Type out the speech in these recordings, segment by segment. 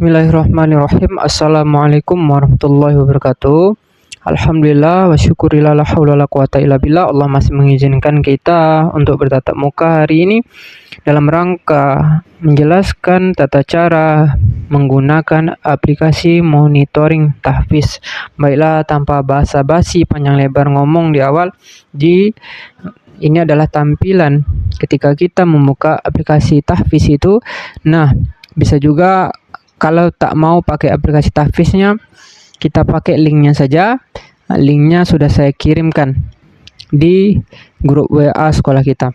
Bismillahirrahmanirrahim. Assalamualaikum warahmatullahi wabarakatuh. Alhamdulillah wa syukurillah la haula la quwata illa billah. Allah masih mengizinkan kita untuk bertatap muka hari ini dalam rangka menjelaskan tata cara menggunakan aplikasi monitoring tahfiz. Baiklah, tanpa basa-basi panjang lebar ngomong di awal, ini adalah tampilan ketika kita membuka aplikasi tahfiz itu. Nah, bisa juga kalau tak mau pakai aplikasi tahfiznya, kita pakai linknya saja. Linknya sudah saya kirimkan di grup WA sekolah kita.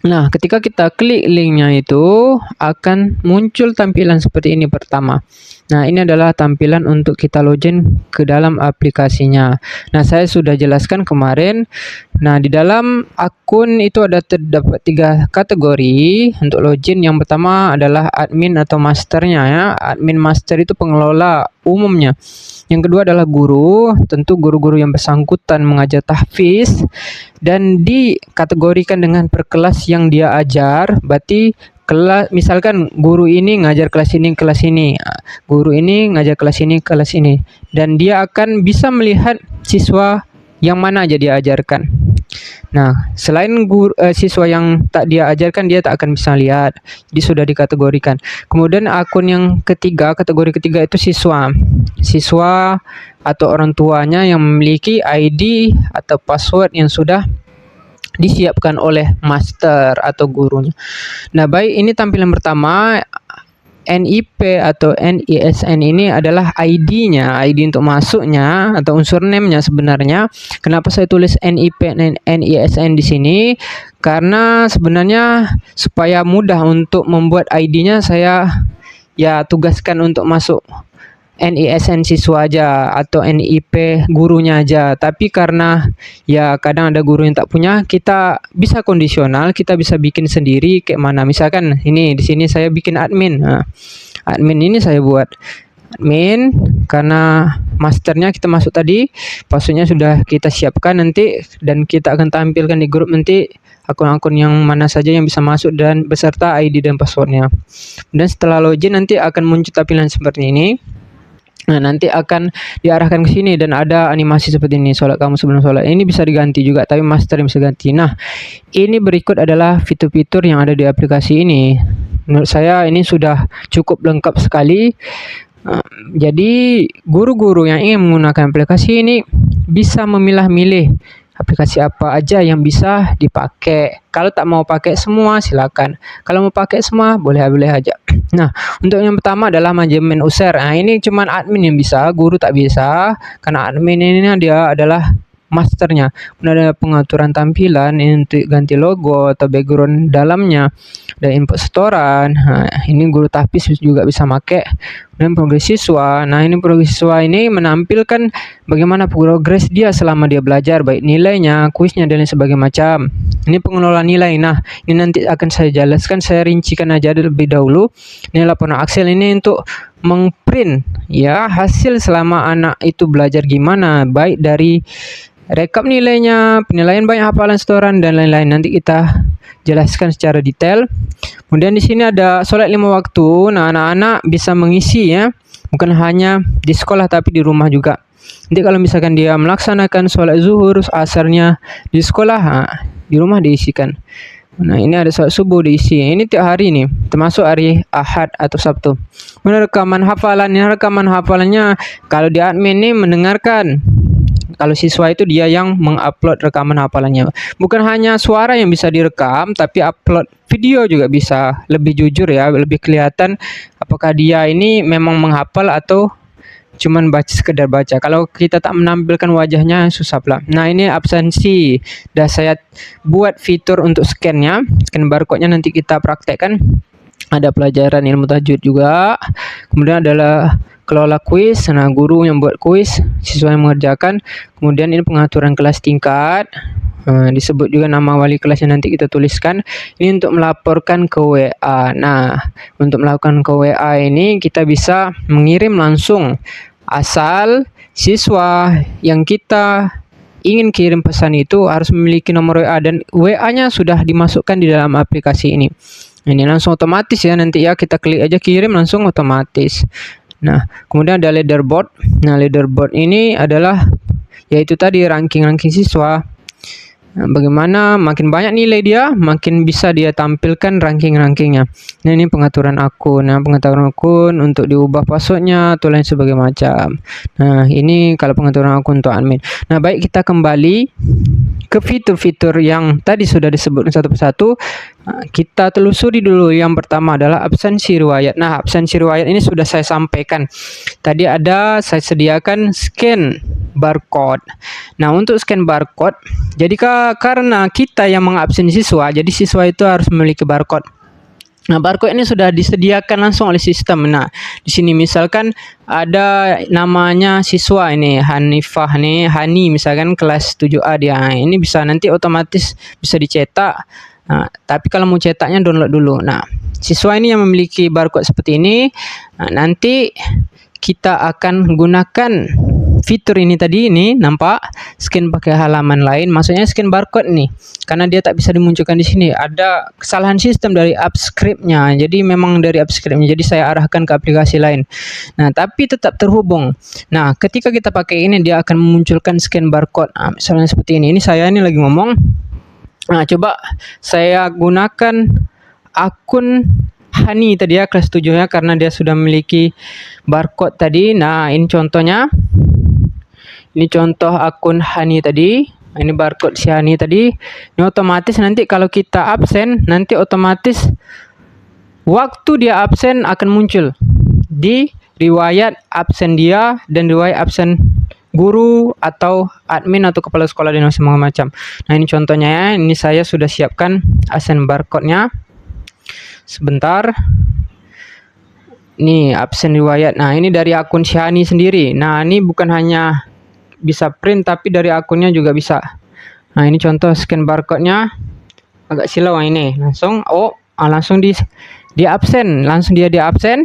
Nah, ketika kita klik linknya itu akan muncul tampilan seperti ini pertama. Nah, ini adalah tampilan untuk kita login ke dalam aplikasinya. Nah, saya sudah jelaskan kemarin. Nah, di dalam akun itu terdapat 3 kategori untuk login. Yang pertama adalah admin atau masternya ya. Admin master itu pengelola umumnya. Yang kedua adalah guru, tentu guru-guru yang bersangkutan mengajar tahfiz dan dikategorikan dengan per kelas yang dia ajar. Berarti kelas, misalkan guru ini ngajar kelas ini, guru ini ngajar kelas ini, dan dia akan bisa melihat siswa yang mana aja dia ajarkan. Nah, selain siswa yang tak dia ajarkan, dia tak akan bisa lihat. Jadi sudah dikategorikan. Kemudian akun yang ketiga, kategori ketiga itu siswa atau orang tuanya yang memiliki ID atau password yang sudah disiapkan oleh master atau gurunya. Nah, baik, ini tampilan pertama. NIP atau NISN ini adalah ID-nya, ID untuk masuknya atau unsur name-nya sebenarnya. Kenapa saya tulis NIP dan NISN di sini? Karena sebenarnya supaya mudah untuk membuat ID-nya, saya tugaskan untuk masuk NISN siswa aja atau NIP gurunya aja. Tapi karena kadang ada guru yang tak punya, kita bisa kondisional, kita bisa bikin sendiri kayak mana. Misalkan ini di sini saya bikin admin. Nah, admin ini saya buat admin karena masternya kita masuk tadi, passwordnya sudah kita siapkan nanti, dan kita akan tampilkan di grup nanti akun-akun yang mana saja yang bisa masuk dan beserta ID dan passwordnya. Dan setelah login nanti akan muncul tampilan seperti ini. Nah, nanti akan diarahkan ke sini dan ada animasi seperti ini, sholat kamu sebelum sholat. Ini bisa diganti juga, tapi master yang bisa ganti. Nah, ini berikut adalah fitur-fitur yang ada di aplikasi ini. Menurut saya ini sudah cukup lengkap sekali. Jadi guru-guru yang ingin menggunakan aplikasi ini bisa memilah-milih aplikasi apa aja yang bisa dipakai. Kalau tak mau pakai semua, silakan. Kalau mau pakai semua, boleh-boleh aja. Nah, untuk yang pertama adalah manajemen user. Nah, ini cuman admin yang bisa, guru tak bisa. Karena admin ini dia adalah masternya. Kemudian ada pengaturan tampilan ini untuk ganti logo atau background dalamnya, dan input setoran. Nah, ini guru tahfiz juga bisa pakai. Dan progres siswa. Nah, ini progres siswa ini menampilkan bagaimana progres dia selama dia belajar, baik nilainya, kuisnya, dan lain sebagainya macam. Ini pengelola nilai. Nah, ini nanti akan saya jelaskan, saya rincikan aja lebih dahulu. Ini laporan Excel ini untuk mengprint hasil selama anak itu belajar gimana, baik dari rekap nilainya, penilaian banyak hafalan setoran, dan lain-lain. Nanti kita jelaskan secara detail. Kemudian di sini ada sholat 5 waktu. Nah, anak-anak bisa mengisi bukan hanya di sekolah tapi di rumah juga. Nanti kalau misalkan dia melaksanakan sholat zuhur, asarnya di sekolah, di rumah diisikan. Nah, ini ada sholat subuh diisi. Ini tiap hari nih, termasuk hari Ahad atau Sabtu. Kemudian rekaman hafalannya kalau di admin ini mendengarkan. Kalau siswa itu dia yang mengupload rekaman hafalannya. Bukan hanya suara yang bisa direkam, tapi upload video juga bisa. Lebih jujur lebih kelihatan apakah dia ini memang menghafal atau cuman sekedar baca. Kalau kita tak menampilkan wajahnya, susah pula. Nah, ini absensi. Dah saya buat fitur untuk scan-nya. Scan barcode-nya nanti kita praktekkan. Ada pelajaran ilmu tajwid juga. Kemudian adalah kelola kuis. Nah, guru yang buat kuis, siswa yang mengerjakan. Kemudian ini pengaturan kelas tingkat. Disebut juga nama wali kelasnya, nanti kita tuliskan. Ini untuk melaporkan ke WA. Nah, untuk melakukan ke WA ini kita bisa mengirim langsung, asal siswa yang kita ingin kirim pesan itu harus memiliki nomor WA dan WA-nya sudah dimasukkan di dalam aplikasi ini. Ini langsung otomatis ya, nanti ya kita klik aja kirim langsung otomatis. Nah, kemudian ada leaderboard. Nah, leaderboard ini adalah yaitu tadi ranking-ranking siswa. Nah, bagaimana makin banyak nilai dia, makin bisa dia tampilkan ranking-rankingnya. Nah, ini pengaturan akun. Nah, pengaturan akun untuk diubah passwordnya atau lain sebagainya macam. Nah, ini kalau pengaturan akun untuk admin. Nah, baik, kita kembali ke fitur-fitur yang tadi sudah disebutkan satu persatu. Kita telusuri dulu. Yang pertama adalah absensi riwayat. Nah, absensi riwayat ini sudah saya sampaikan. Tadi saya sediakan scan barcode. Nah, untuk scan barcode, jadi karena kita yang mengabsen siswa, jadi siswa itu harus memiliki barcode. Nah, barcode ini sudah disediakan langsung oleh sistem. Nah, di sini misalkan ada namanya siswa ini Hanifah nih, Hani misalkan kelas 7A dia. Nah, ini bisa nanti otomatis bisa dicetak. Nah, tapi kalau mau cetaknya download dulu. Nah, siswa ini yang memiliki barcode seperti ini. Nah, nanti kita akan gunakan fitur ini tadi, ini nampak scan pakai halaman lain, maksudnya scan barcode nih, karena dia tak bisa dimunculkan di sini. Ada kesalahan sistem dari app script-nya, jadi memang dari app script-nya, jadi saya arahkan ke aplikasi lain. Nah, tapi tetap terhubung. Nah, ketika kita pakai ini, dia akan memunculkan scan barcode. Nah, misalnya seperti ini saya ini lagi ngomong. Nah, coba saya gunakan akun Hani tadi ya, kelas 7 ya, karena dia sudah memiliki barcode tadi. Nah, ini contohnya. Ini contoh akun Hani tadi. Ini barcode si Hani tadi. Ini otomatis nanti kalau kita absen, nanti otomatis waktu dia absen akan muncul di riwayat absen dia dan riwayat absen guru atau admin atau kepala sekolah dan semua macam. Nah, ini contohnya ya. Ini saya sudah siapkan absen barcode-nya. Sebentar. Ini absen riwayat. Nah, ini dari akun Syahani sendiri. Nah, ini bukan hanya bisa print tapi dari akunnya juga bisa. Nah, ini contoh scan barcode-nya. Agak silau ini. Langsung langsung di absen, langsung dia di absen.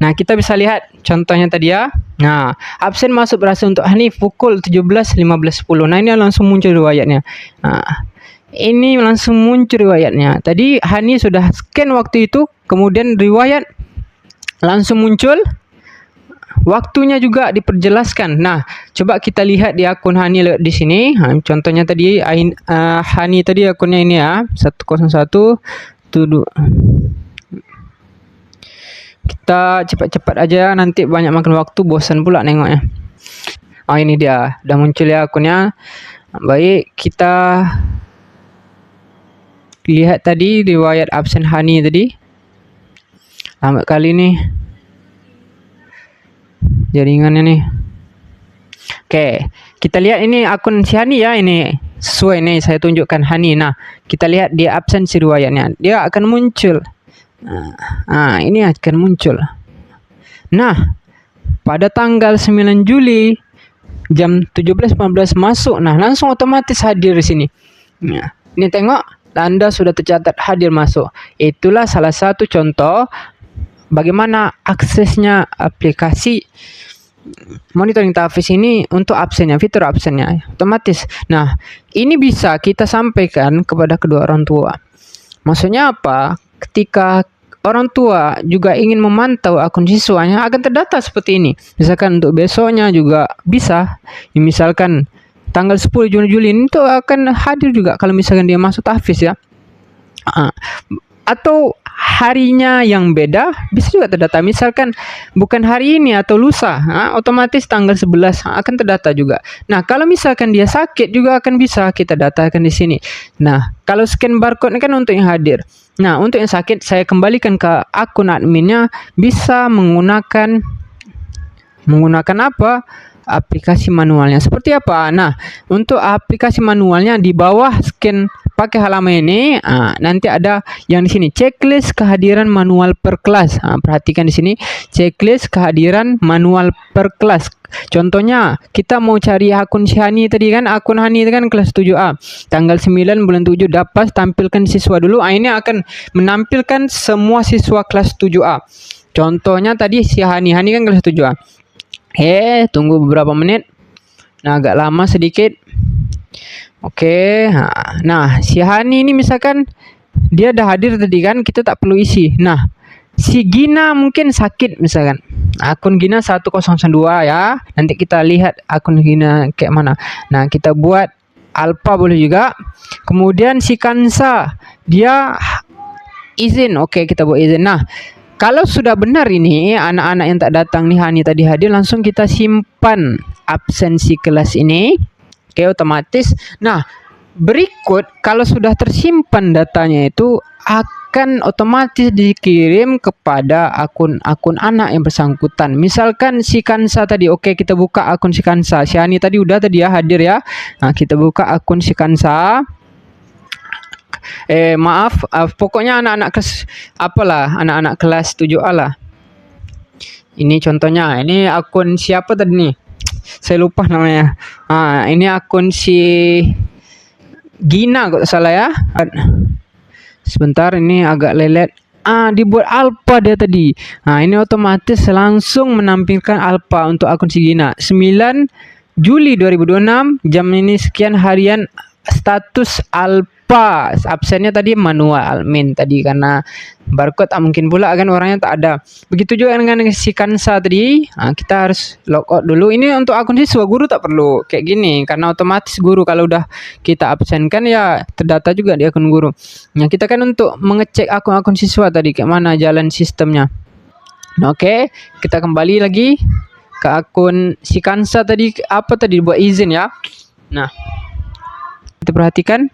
Nah, kita bisa lihat contohnya tadi ya. Nah, absen masuk berhasil untuk Hani pukul 17.15.10. Nah, ini langsung muncul riwayatnya. Nah, ini langsung muncul riwayatnya. Tadi Hani sudah scan waktu itu, kemudian riwayat langsung muncul. Waktunya juga diperjelaskan. Nah, coba kita lihat di akun Hani di sini. Nah, contohnya tadi Hani tadi akunnya ini ya, 101 tuh. Kita cepat-cepat aja, nanti banyak makan waktu, bosan pula nengoknya. Ini dia, udah muncul ya akunnya. Baik, kita lihat tadi riwayat absen Hani tadi. Lambat kali nih jaringannya nih. Oke, kita lihat ini akun si Hani ya, ini sesuai nih saya tunjukkan Hani. Nah, kita lihat di absensi riwayatnya, dia akan muncul. Nah, ini akan muncul. Nah, pada tanggal 9 Juli jam 17.15 masuk. Nah, langsung otomatis hadir di sini. Nah, ini tengok, Anda sudah tercatat hadir masuk. Itulah salah satu contoh bagaimana aksesnya aplikasi monitoring tahfiz ini untuk absennya, fitur absennya otomatis. Nah, ini bisa kita sampaikan kepada kedua orang tua. Maksudnya apa? Ketika orang tua juga ingin memantau akun siswanya, akan terdata seperti ini. Misalkan untuk besoknya juga bisa. Misalkan tanggal 10 Juli ini tuh akan hadir juga kalau misalkan dia masuk tahfiz ya. Atau harinya yang beda bisa juga terdata. Misalkan bukan hari ini atau lusa, otomatis tanggal 11 akan terdata juga. Nah, kalau misalkan dia sakit juga akan bisa kita datakan di sini. Nah, kalau scan barcode ini kan untuk yang hadir. Nah, untuk yang sakit saya kembalikan ke akun adminnya, bisa menggunakan apa? Aplikasi manualnya. Seperti apa? Nah, untuk aplikasi manualnya di bawah scan pakai halaman ini, nanti ada yang di sini checklist kehadiran manual per kelas. Perhatikan di sini checklist kehadiran manual per kelas. Contohnya kita mau cari akun Hani tadi kan, akun Hani itu kan kelas 7A. Tanggal 9 bulan 7 dapat tampilkan siswa dulu. Ini akan menampilkan semua siswa kelas 7A. Contohnya tadi si Hani kan kelas 7A. Tunggu beberapa menit. Nah, agak lama sedikit. Oke. Nah, si Hani ini misalkan dia dah hadir tadi kan, kita tak perlu isi. Nah, si Gina mungkin sakit misalkan. Akun Gina 1002 ya. Nanti kita lihat akun Gina kayak mana. Nah, kita buat Alpha boleh juga. Kemudian si Kansa dia izin. Oke, kita buat izin. Nah, kalau sudah benar ini anak-anak yang tak datang nih Hani tadi hadir, langsung kita simpan absensi kelas ini. Oke, otomatis. Nah, berikut kalau sudah tersimpan datanya itu akan otomatis dikirim kepada akun-akun anak yang bersangkutan. Misalkan si Kansa tadi, oke kita buka akun si Kansa. Si Hani tadi udah tadi ya hadir ya. Nah, kita buka akun si Kansa. Maaf, pokoknya anak-anak kelas apalah, anak-anak kelas 7A lah. Ini contohnya, ini akun siapa tadi nih? Saya lupa namanya. Ini akun si Gina kok salah ya. Sebentar, ini agak lelet. Dibuat Alpha dia tadi. Ini otomatis langsung menampilkan Alpha untuk akun si Gina. 9 Juli 2026, jam ini sekian, harian status Alpha. Absennya tadi manual admin tadi karena barcode mungkin pula kan orangnya tak ada. Begitu juga dengan si Kansa tadi. Kita harus logout dulu. Ini untuk akun siswa, guru tak perlu kayak gini karena otomatis guru kalau udah kita absenkan ya terdata juga di akun guru. Nah, kita kan untuk mengecek akun-akun siswa tadi kayak mana jalan sistemnya. Oke, kita kembali lagi ke akun si Kansa tadi, apa tadi buat izin ya. Nah, kita perhatikan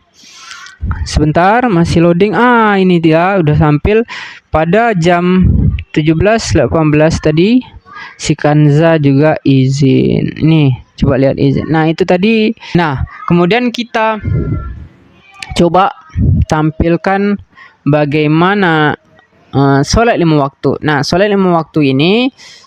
sebentar masih loading. Ini dia udah tampil pada jam 17.18 tadi. Si Kanza juga izin. Nih, coba lihat izin. Nah, itu tadi. Nah, kemudian kita coba tampilkan bagaimana sholat 5 waktu. Nah, sholat 5 waktu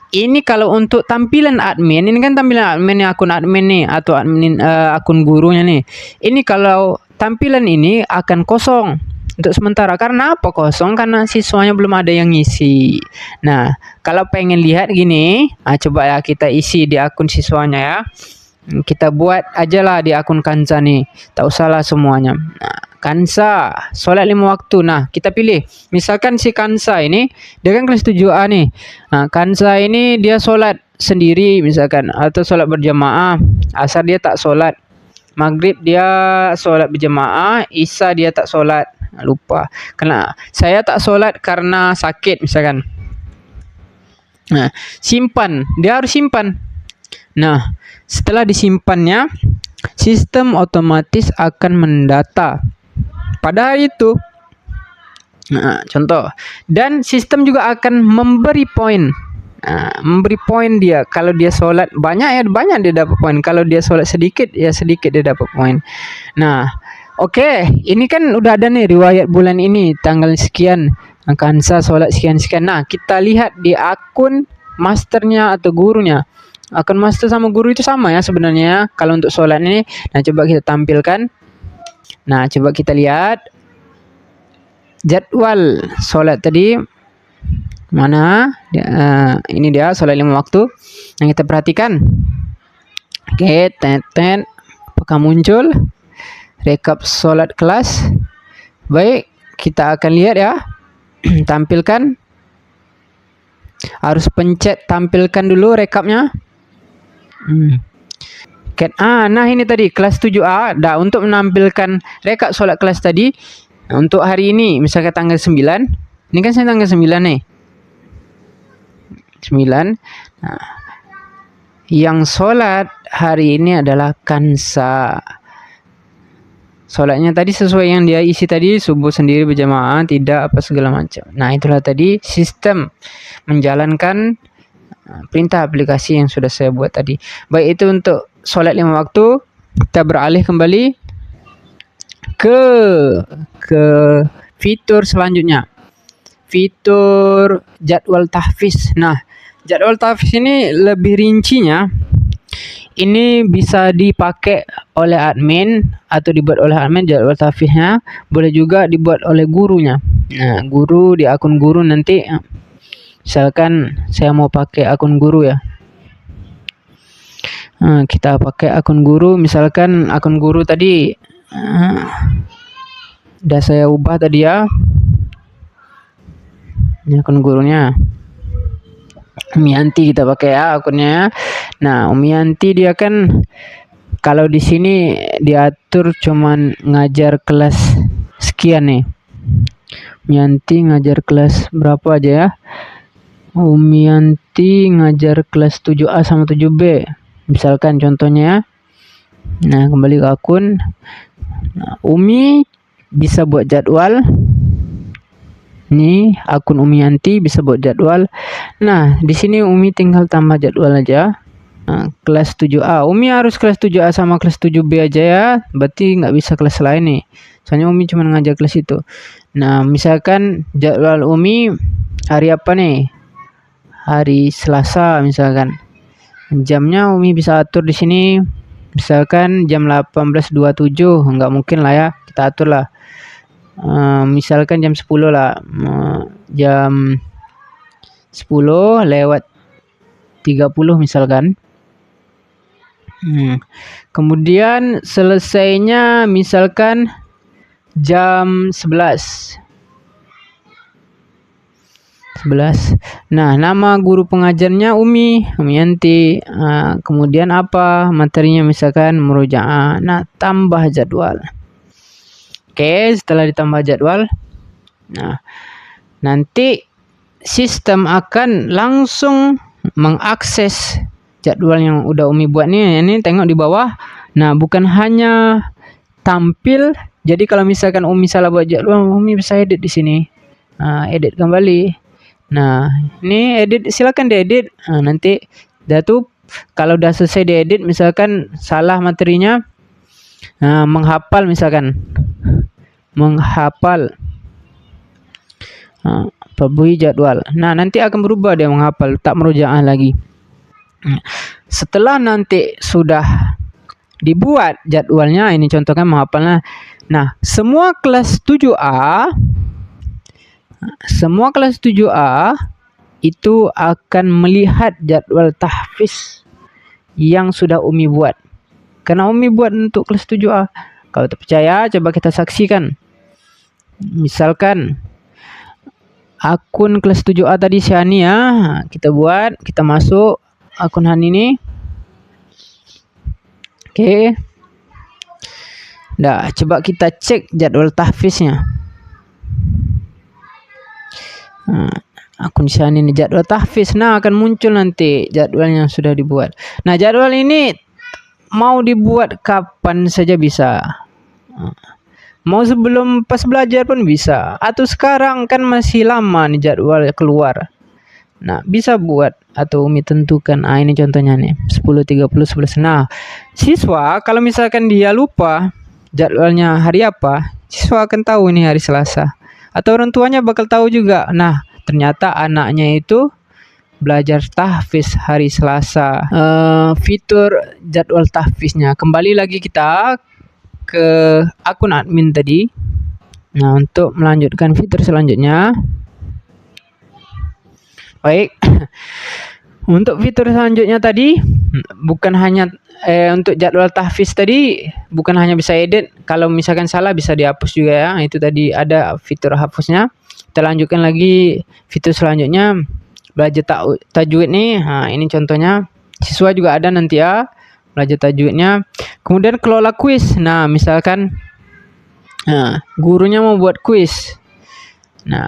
ini kalau untuk tampilan admin, ini kan tampilan admin akun admin nih atau admin akun gurunya nih. Ini kalau tampilan ini akan kosong untuk sementara. Karena apa kosong? Karena siswanya belum ada yang ngisi. Nah, kalau pengen lihat gini, coba ya kita isi di akun siswanya ya. Kita buat aja lah di akun Kansa nih. Tak usahlah semuanya. Nah, Kansa, sholat 5 waktu. Nah, kita pilih. Misalkan si Kansa ini, dia kan kelas 7A nih. Nah, Kansa ini dia sholat sendiri misalkan. Atau sholat berjamaah. Asar dia tak sholat. Maghrib dia sholat berjamaah. Isya dia tak sholat. Lupa. Karena saya tak sholat karena sakit misalkan. Nah, simpan. Dia harus simpan. Nah, setelah disimpannya, sistem otomatis akan mendata pada hari itu. Nah, contoh. Dan sistem juga akan memberi poin. Memberi poin dia. Kalau dia sholat banyak ya banyak dia dapat poin. Kalau dia sholat sedikit ya sedikit dia dapat poin. Nah, oke. Ini kan udah ada nih riwayat bulan ini tanggal sekian. Kansa sholat sekian-sekian. Nah, kita lihat di akun masternya atau gurunya. Akun master sama guru itu sama ya sebenarnya kalau untuk sholat ini. Nah, coba kita tampilkan. Nah, coba kita lihat jadwal sholat tadi mana. Ini dia sholat 5 waktu. Nah, kita perhatikan. Oke, apakah muncul rekap sholat kelas? Baik, kita akan lihat ya. Tampilkan. Harus pencet tampilkan dulu rekapnya. Nah ini tadi kelas 7A. Untuk menampilkan rekap sholat kelas tadi untuk hari ini, misalkan tanggal 9. Ini kan saya tanggal 9 nih. 9. Nah, yang sholat hari ini adalah Kansa. Sholatnya tadi sesuai yang dia isi tadi, subuh sendiri berjamaah, tidak apa segala macam. Nah, itulah tadi sistem menjalankan perintah aplikasi yang sudah saya buat tadi. Baik, itu untuk sholat 5 waktu. Kita beralih kembali ke fitur selanjutnya. Fitur jadwal tahfiz. Nah, jadwal tahfiz ini lebih rincinya. Ini bisa dipakai oleh admin atau dibuat oleh admin jadwal tahfiznya. Boleh juga dibuat oleh gurunya. Nah, guru di akun guru nanti. Misalkan saya mau pakai akun guru ya. Kita pakai akun guru. Misalkan akun guru tadi Udah saya ubah tadi ya. Ini akun gurunya. Umianti kita pakai ya akunnya. Nah, Umianti dia kan kalau di sini diatur cuman ngajar kelas sekian nih. Umianti ngajar kelas berapa aja ya? Umianti ngajar kelas 7A sama 7B. Misalkan contohnya ya. Nah, kembali ke akun. Nah, Umi bisa buat jadwal. Nih, akun Umianti bisa buat jadwal. Nah, di sini Umi tinggal tambah jadwal aja. Nah, kelas 7A. Umi harus kelas 7A sama kelas 7B aja ya. Berarti nggak bisa kelas lain nih. Soalnya Umi cuma ngajar kelas itu. Nah, misalkan jadwal Umi hari apa nih? Hari Selasa misalkan. Jamnya Umi bisa atur di sini. Misalkan jam 18.27. Nggak mungkin lah ya. Kita atur lah. Misalkan jam 10 lah. Jam 10 lewat 30 misalkan. Kemudian selesainya misalkan jam 11. Nah, nama guru pengajarnya Umianti. Kemudian apa materinya misalkan murojaah. Nah, tambah jadwal. Oke, setelah ditambah jadwal, nah nanti sistem akan langsung mengakses jadwal yang udah Umi buat nih. Ini tengok di bawah. Nah, bukan hanya tampil. Jadi kalau misalkan Umi salah buat jadwal, Umi bisa edit di sini. Edit kembali. Nah, ini edit, silakan diedit. Nanti dah tuh kalau udah selesai diedit, misalkan salah materinya, menghafal misalkan. Perbuhi jadwal. Nah, nanti akan berubah dia menghafal, tak merujaah lagi. Setelah nanti sudah dibuat jadwalnya, ini contohnya menghafalnya. Nah, semua kelas 7A itu akan melihat jadwal tahfiz yang sudah Umi buat. Karena Umi buat untuk kelas 7A. Kalau tak percaya, coba kita saksikan. Misalkan akun kelas 7A tadi si Hani ya, kita buat, kita masuk akun Hani ini. Oke. Nah, coba kita cek jadwal tahfiznya. Akun si Hani ini jadwal tahfiz. Nah, akan muncul nanti jadwal yang sudah dibuat. Nah, jadwal ini mau dibuat kapan saja bisa. Mau sebelum pas belajar pun bisa. Atau sekarang kan masih lama nih jadwal keluar. Nah, bisa buat atau Umi tentukan. Ini contohnya nih. 10.30 11. Nah, siswa kalau misalkan dia lupa jadwalnya hari apa, siswa akan tahu ini hari Selasa. Atau orang tuanya bakal tahu juga. Nah, ternyata anaknya itu belajar tahfiz hari Selasa. Fitur jadwal tahfiznya. Kembali lagi kita ke akun admin tadi. Nah, untuk melanjutkan fitur selanjutnya. Baik. Untuk fitur selanjutnya tadi bukan hanya untuk jadwal tahfiz tadi bukan hanya bisa edit, kalau misalkan salah bisa dihapus juga ya. Itu tadi ada fitur hapusnya. Kita lanjutkan lagi fitur selanjutnya, belajar tajwid nih. Nah, ini contohnya. Siswa juga ada nanti ya belajar tajwidnya. Kemudian kelola kuis. Nah, misalkan gurunya mau buat kuis. Nah,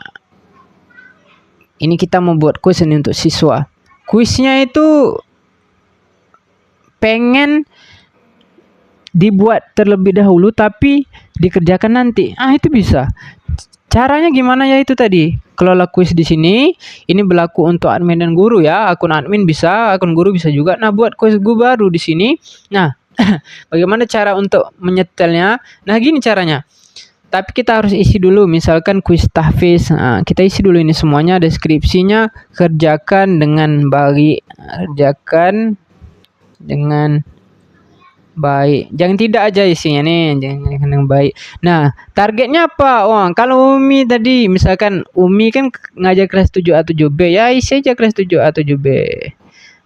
ini kita mau buat kuis ini untuk siswa. Kuisnya itu pengen dibuat terlebih dahulu tapi dikerjakan nanti. Itu bisa. Caranya gimana ya itu tadi? Kelola kuis di sini. Ini berlaku untuk admin dan guru ya. Akun admin bisa, akun guru bisa juga. Nah, buat kuis guru baru di sini. Nah, bagaimana cara untuk menyetelnya? Nah, gini caranya. Tapi kita harus isi dulu, misalkan kuis tahfiz. Kita isi dulu ini semuanya, deskripsinya, kerjakan dengan baik. Jangan tidak aja isinya nih, jangan dengan baik. Nah, targetnya apa? Kalau Umi tadi, misalkan Umi kan ngajar kelas 7A 7B, ya isi aja kelas 7A 7B.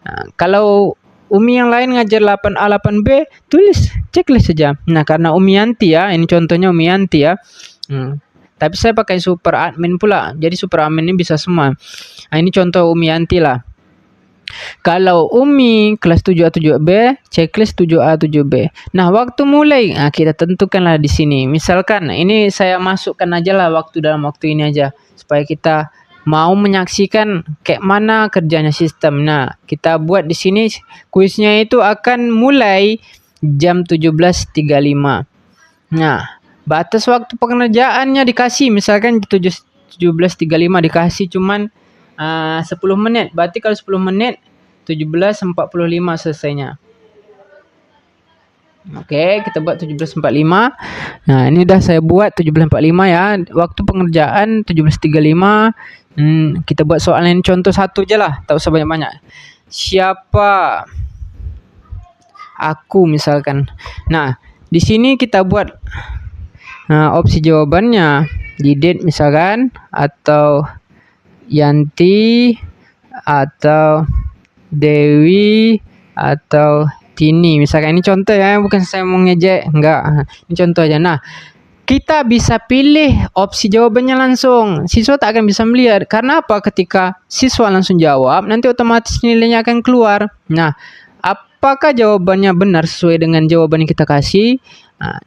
Nah, kalau Umi yang lain ngajar 8A 8B, tulis checklist saja. Nah, karena Umianti ya, ini contohnya Umianti ya. Tapi saya pakai super admin pula. Jadi super admin ini bisa semua. Nah, ini contoh Umi Yanti lah. Kalau Umi kelas 7A 7B, checklist 7A 7B. Nah, waktu mulai, kita tentukanlah di sini. Misalkan ini saya masukkan aja lah waktu dalam waktu ini aja supaya kita mau menyaksikan kayak mana kerjanya sistem. Nah, kita buat di sini kuisnya itu akan mulai jam 17.35. Nah, batas waktu pengerjaannya dikasih misalkan 17.35 dikasih cuman 10 menit. Berarti kalau 10 menit 17.45 selesainya. Oke, kita buat 17.45. Nah, ini udah saya buat 17.45 ya. Waktu pengerjaan 17.35. Kita buat soal yang contoh satu aja lah, tak usah banyak-banyak. Siapa? Aku misalkan. Nah, di sini kita buat opsi jawabannya Didit misalkan, atau Yanti, atau Dewi, atau Tini misalkan. Ini contoh ya, bukan saya mau ngejek, enggak, ini contoh aja. Nah, kita bisa pilih opsi jawabannya langsung. Siswa tak akan bisa melihat. Karena apa? Ketika siswa langsung jawab, nanti otomatis nilainya akan keluar. Nah, apakah jawabannya benar sesuai dengan jawaban yang kita kasih? Nah,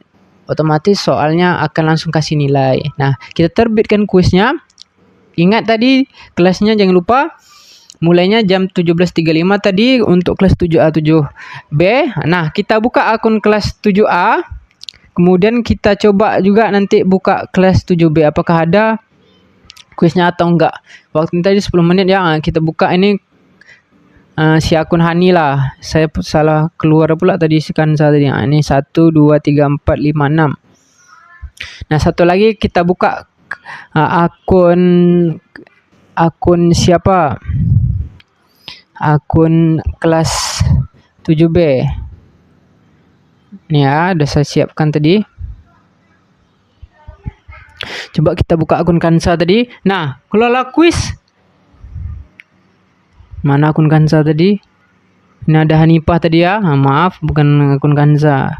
otomatis soalnya akan langsung kasih nilai. Nah, kita terbitkan kuisnya. Ingat tadi kelasnya jangan lupa mulainya jam 17.35 tadi untuk kelas 7A 7B. Nah, kita buka akun kelas 7A. Kemudian kita coba juga nanti buka kelas 7B apakah ada kuisnya atau enggak. Waktu tadi 10 menit ya. Kita buka ini si akun Hani lah. Saya salah keluar pula tadi sekan saya tadi. Ini 1 2 3 4 5 6. Nah, satu lagi kita buka akun siapa? Akun kelas 7B. Nih ya, udah saya siapkan tadi. Coba kita buka akun Kansa tadi. Nah, kelola kuis. Mana akun Kansa tadi? Ini ada Hanifah tadi ya. Maaf, bukan akun Kansa.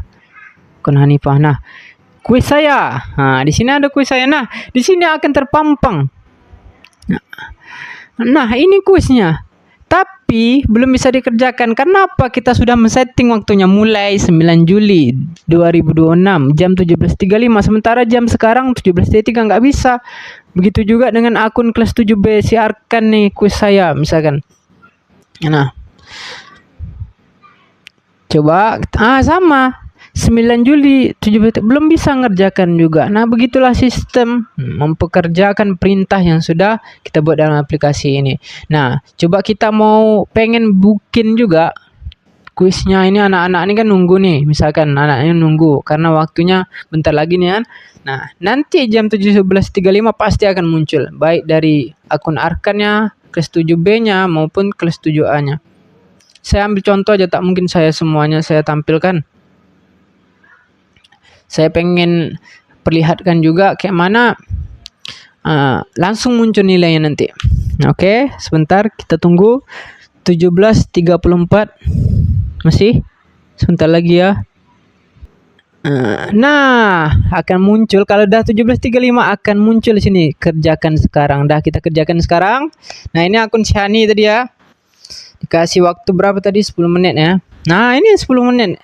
Akun Hanifah. Nah, kuis saya. Nah, di sini ada kuis saya. Nah, di sini akan terpampang. Nah, ini kuisnya. Tapi belum bisa dikerjakan. Kenapa? Kita sudah men-setting waktunya mulai 9 Juli 2026 jam 17.35. Sementara jam sekarang 17.03 nggak bisa. Begitu juga dengan akun kelas 7B siarkan nih kuis saya misalkan. Nah, coba sama 9 Juli 17 belum bisa ngerjakan juga. Nah, begitulah sistem mempekerjakan perintah yang sudah kita buat dalam aplikasi ini. Nah, coba kita mau pengen bikin juga kuisnya. Ini anak-anak ini kan nunggu nih, misalkan anaknya nunggu karena waktunya bentar lagi nih kan. Nah, nanti jam 17.35 pasti akan muncul baik dari akun Arkannya, kelas 7B-nya maupun kelas 7A-nya. Saya ambil contoh aja, tak mungkin saya semuanya saya tampilkan. Saya pengen perlihatkan juga kayak mana langsung muncul nilainya nanti. Oke, sebentar kita tunggu. 17.34 masih sebentar lagi ya. Nah, akan muncul kalau udah 17.35 akan muncul di sini. Kerjakan sekarang. Dah kita kerjakan sekarang. Nah, ini akun Syahani tadi ya. Dikasih waktu berapa tadi? 10 menit ya. Nah, ini 10 menit.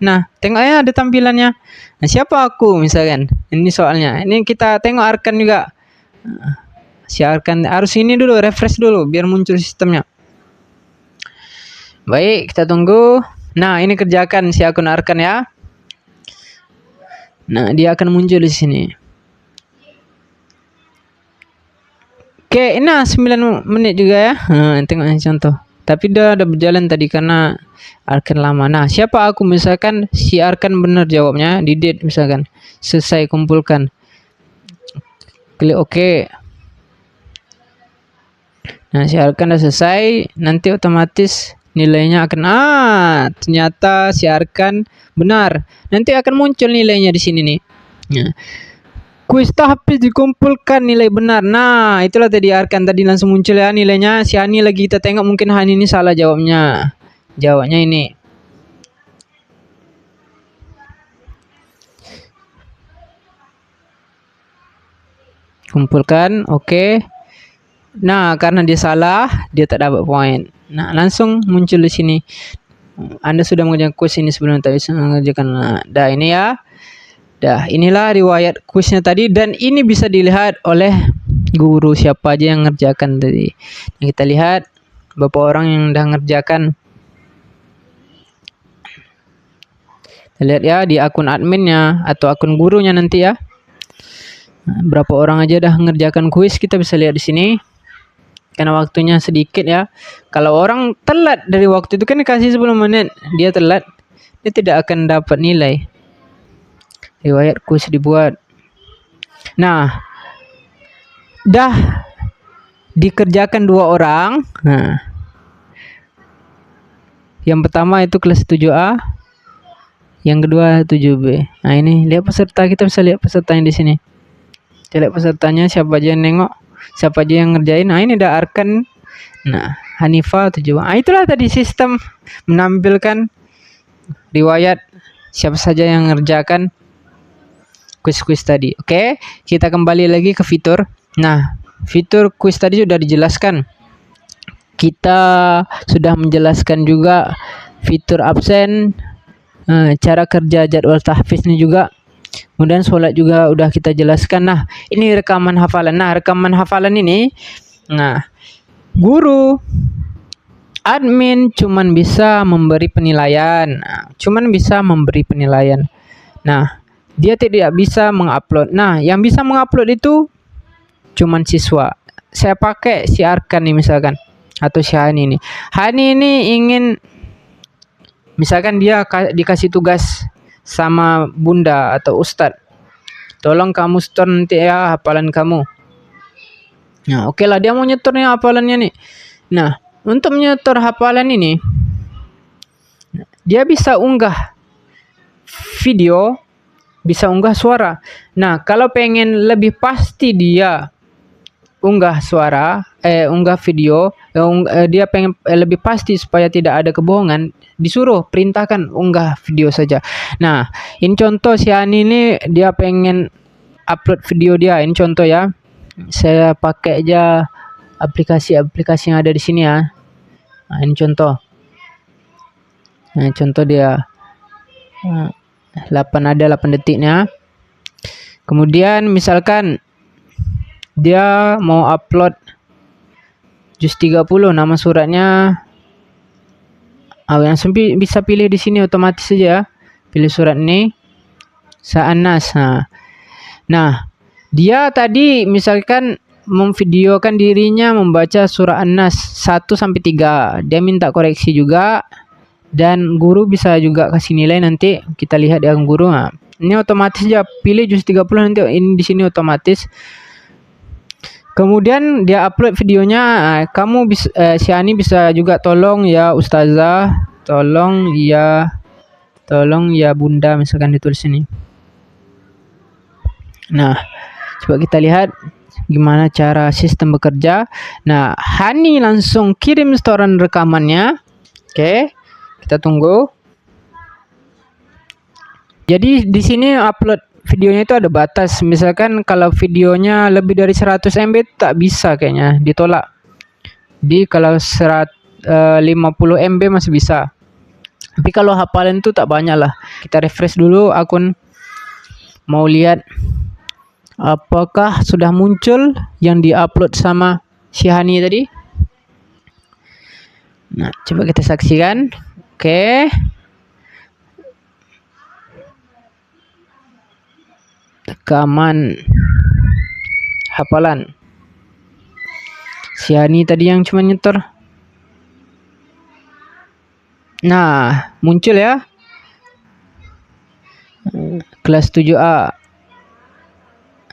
Nah, tengok ya ada tampilannya. Nah, siapa aku misalkan? Ini soalnya. Ini kita tengok Arkan juga. Si Arkan harus ini dulu, refresh dulu biar muncul sistemnya. Baik, kita tunggu. Nah, ini kerjakan si akun Arkan ya. Nah, dia akan muncul di sini. Oke, nah 9 menit juga ya. Tengok contoh. Tapi udah berjalan tadi karena Arkan lama. Nah, siapa aku misalkan si Arkan benar jawabnya, Didit misalkan. Selesai kumpulkan. Klik OK. Nah, si Arkan udah selesai, nanti otomatis nilainya akan ternyata si Arkan benar. Nanti akan muncul nilainya di sini nih. Nah, kuis habis dikumpulkan nilai benar. Nah, itulah tadi Arkan tadi langsung muncul ya nilainya. Si Hani lagi kita tengok mungkin Hani ini salah jawabnya. Jawabnya ini. Kumpulkan, oke. Nah, karena dia salah, dia tak dapat poin. Nah, langsung muncul di sini. Anda sudah mengerjakan kuis ini sebelum tak bisa mengerjakan. Nah, dah ini ya. Dah, inilah riwayat kuisnya tadi dan ini bisa dilihat oleh guru siapa aja yang ngerjakan tadi. Nah, kita lihat berapa orang yang dah ngerjakan. Kita lihat ya di akun adminnya atau akun gurunya nanti ya. Nah, berapa orang aja dah ngerjakan kuis kita bisa lihat di sini. Karena waktunya sedikit ya. Kalau orang telat dari waktu itu kan dikasih 10 menit, dia telat, dia tidak akan dapat nilai. Riwayat kuis dibuat. Nah, dah dikerjakan 2 orang. Nah, yang pertama itu kelas 7A, yang kedua 7B. Nah, ini lihat peserta, kita bisa lihat pesertanya di sini. Kita lihat pesertanya siapa aja yang nengok, siapa aja yang ngerjain. Nah, ini ada Arkan. Nah, Hanifa 7A. Nah, itulah tadi sistem menampilkan riwayat siapa saja yang ngerjakan kuis-kuis tadi. Oke, kita kembali lagi ke fitur. Nah, fitur kuis tadi sudah dijelaskan. Kita sudah menjelaskan juga fitur absen, cara kerja jadwal tahfiz ini juga. Kemudian sholat juga udah kita jelaskan. Nah, ini rekaman hafalan. Nah, rekaman hafalan ini, nah, guru admin cuman bisa memberi penilaian. Cuman bisa memberi penilaian. Nah, dia tidak bisa mengupload. Nah, yang bisa mengupload itu cuman siswa. Saya pakai si Arkan nih misalkan, atau si Hani ini. Hani ini ingin, misalkan dia dikasih tugas sama bunda atau ustadz, tolong kamu setor nanti ya hafalan kamu. Nah, oke lah, dia mau nyetornya hafalannya nih. Nah, untuk menyetor hafalan ini, dia bisa unggah video, bisa unggah suara. Nah, kalau pengen lebih pasti dia unggah suara, unggah video, dia pengen lebih pasti supaya tidak ada kebohongan, disuruh perintahkan unggah video saja. Nah, ini contoh si Ani ini dia pengen upload video dia. Ini contoh ya. Saya pakai aja aplikasi-aplikasi yang ada di sini ya. Nah, ini contoh. Nah, contoh dia. 8 detiknya. Kemudian misalkan dia mau upload juz 30, nama suratnya yang bisa pilih di sini otomatis saja. Pilih surat ini Sa'anas. Nah, dia tadi misalkan memvideokan dirinya membaca surah An-Nas 1 sampai 3. Dia minta koreksi juga. Dan guru bisa juga kasih nilai, nanti kita lihat yang guru. Nah, ini otomatis aja pilih juz 30, nanti ini di sini otomatis. Kemudian dia upload videonya. Kamu bisa, si Ani bisa juga tolong ya ustazah, tolong ya bunda, misalkan ditulis sini. Nah, coba kita lihat gimana cara sistem bekerja. Nah, Hani langsung kirim setoran rekamannya. Oke. Kita tunggu. Jadi di sini upload videonya itu ada batas. Misalkan kalau videonya lebih dari 100 MB tak bisa kayaknya, ditolak. Di kalau 50 MB masih bisa. Tapi kalau hafalan itu tak banyak lah. Kita refresh dulu akun. Mau lihat apakah sudah muncul yang diupload sama si Hani tadi. Nah, coba kita saksikan. Oke. Rekaman hafalan si Hani tadi yang cuma nyetor. Nah, muncul ya. Kelas 7A